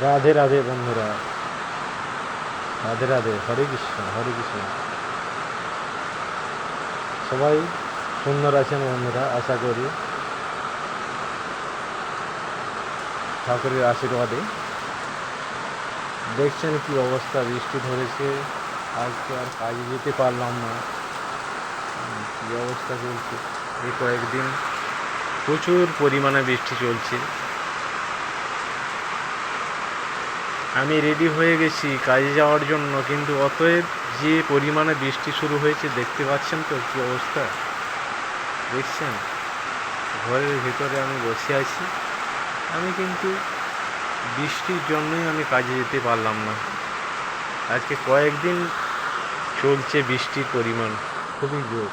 রাধে রাধে বন্ধুরা, রাধে রাধে, হরে কৃষ্ণ হরে কৃষ্ণ। সবাই সুন্দর আছেন বন্ধুরা, আশা করি ঠাকুরের আশীর্বাদে। দেখছেন কি অবস্থা, বৃষ্টি ধরেছে, আজকে আর কাজে যেতে পারলাম না। কি অবস্থা চলছে এই কয়েকদিন, প্রচুর পরিমাণে বৃষ্টি চলছে। আমি রেডি হয়ে গেছি কাজে যাওয়ার জন্য, কিন্তু অতএব যে পরিমাণে বৃষ্টি শুরু হয়েছে দেখতে পাচ্ছেন তো কী অবস্থা। দেখছেন, ঘরের ভিতরে আমি বসে আছি, আমি কিন্তু বৃষ্টির জন্যই আমি কাজে যেতে পারলাম না। আজকে কয়েকদিন চলছে বৃষ্টির পরিমাণ খুবই জোর।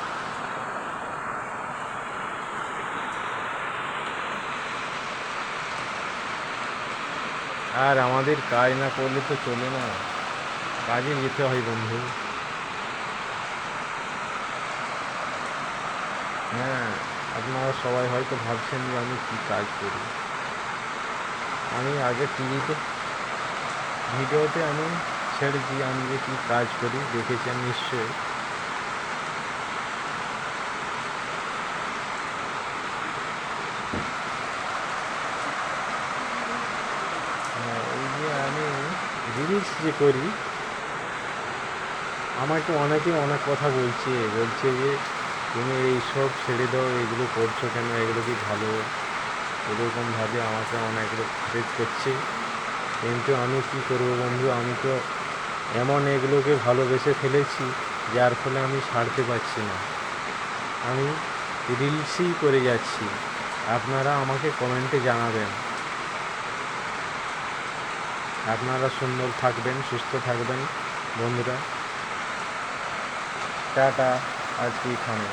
আর আমাদের কাজ না করলে তো চলে না, কাজে যেতে হয় বন্ধু। হ্যাঁ, আপনারা সবাই হয়তো ভাবছেন যে আমি কী কাজ করি। আমি আগে টিভিতে ভিডিওতে আমি ছেড়েছি আমি যে কী কাজ করি, দেখেছেন নিশ্চয়ই। এই যে আমি রিলস যে করি, আমাকে অনেকে অনেক কথা বলছে যে তুমি এইসব ছেড়ে দাও, এগুলো করছো কেন, এগুলো কি ভালো, এরকমভাবে আমাকে অনেক থ্রেট করছে। কিন্তু আমি কি করবো বন্ধু, আমি তো এমন এগুলোকে ভালোবেসে ফেলেছি যার ফলে আমি ছাড়তে পারছি না। আমি রিলসই করে যাচ্ছি। আপনারা আমাকে কমেন্টে জানাবেন। আপনারা সুন্দর থাকবেন, সুস্থ থাকবেন বন্ধুরা। টাটা, আজকে এখানে।